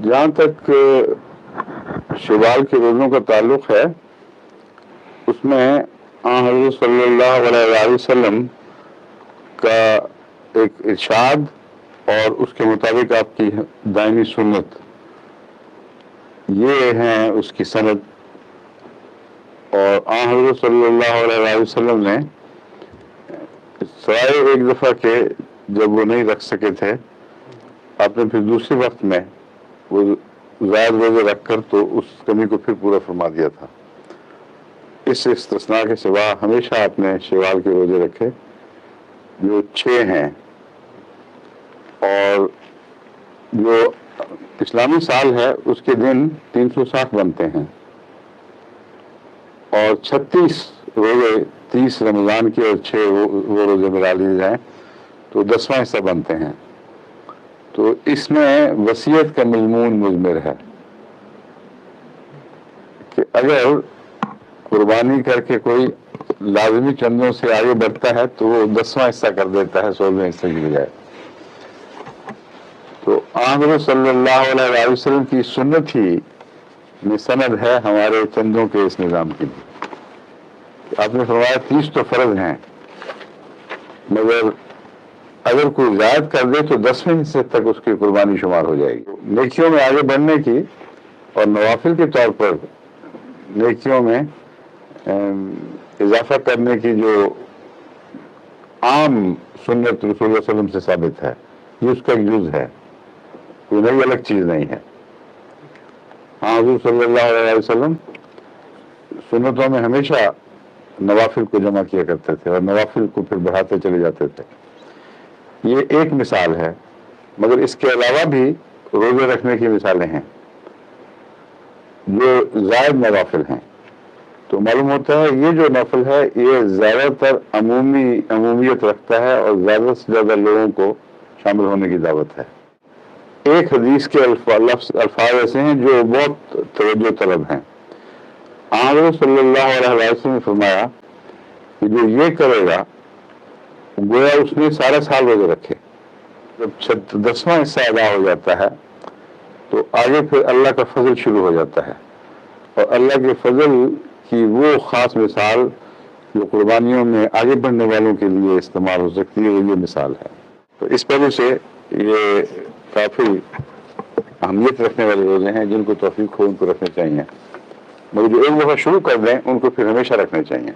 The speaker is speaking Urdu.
جہاں تک شوال کے روزوں کا تعلق ہے، اس میں حضرت صلی اللہ علیہ وسلم کا ایک ارشاد اور اس کے مطابق آپ کی دائمی سنت، یہ ہیں اس کی سند. اور حضرت صلی اللہ علیہ وسلم نے سوائے ایک دفعہ کے جب وہ نہیں رکھ سکے تھے، آپ نے پھر دوسرے وقت میں وہ زائد روزے رکھ کر تو اس کمی کو پھر پورا فرما دیا تھا. اس استثناء کے سوا ہمیشہ آپ نے شوال کے روزے رکھے جو 6 ہیں، اور جو اسلامی سال ہے اس کے دن 360 بنتے ہیں، اور 36 روزے 30 رمضان کے اور 6 وہ روزے ملا لیے جائیں تو 10واں حصہ بنتے ہیں. تو اس میں وصیت کا مضمون مضمر ہے کہ اگر قربانی کر کے کوئی لازمی چندوں سے آگے بڑھتا ہے تو وہ 10واں حصہ کر دیتا ہے 16ویں حصے کی بجائے. تو حضرت صلی اللہ علیہ وسلم کی سنت ہی میں سند ہے ہمارے چندوں کے اس نظام کی. آپ نے فرمایا 30 تو فرض ہیں، مگر اگر کوئی زائد کر دے تو 10ویں حصے تک اس کی قربانی شمار ہو جائے گی. نیکیوں میں آگے بڑھنے کی اور نوافل کے طور پر نیکیوں میں اضافہ کرنے کی جو عام سنت رسول اللہ علیہ وسلم سے ثابت ہے، یہ اس کا ایک جز ہے، کوئی نئی الگ چیز نہیں ہے. حضور صلی اللہ علیہ وسلم سنتوں میں ہمیشہ نوافل کو جمع کیا کرتے تھے اور نوافل کو پھر بڑھاتے چلے جاتے تھے. یہ ایک مثال ہے، مگر اس کے علاوہ بھی روزے رکھنے کی مثالیں ہیں جو زائد نوافل ہیں. تو معلوم ہوتا ہے یہ جو نفل ہے یہ زیادہ تر عمومیت رکھتا ہے اور زیادہ سے زیادہ لوگوں کو شامل ہونے کی دعوت ہے. ایک حدیث کے الفاظ ایسے ہیں جو بہت توجہ طلب ہیں. حضرت صلی اللہ علیہ وسلم نے فرمایا کہ جو یہ کرے گا گویا اس نے سارا سال روزے رکھے. جب 10واں حصہ ادا ہو جاتا ہے تو آگے پھر اللہ کا فضل شروع ہو جاتا ہے، اور اللہ کے فضل کی وہ خاص مثال جو قربانیوں میں آگے بڑھنے والوں کے لیے استعمال ہو سکتی ہے، وہ یہ مثال ہے. تو اس پہلو سے یہ کافی اہمیت رکھنے والے روزے ہیں، جن کو توفیق ہو ان کو رکھنے چاہیے، مگر جو ایک دفعہ شروع کر دیں ان کو پھر ہمیشہ رکھنے چاہیے.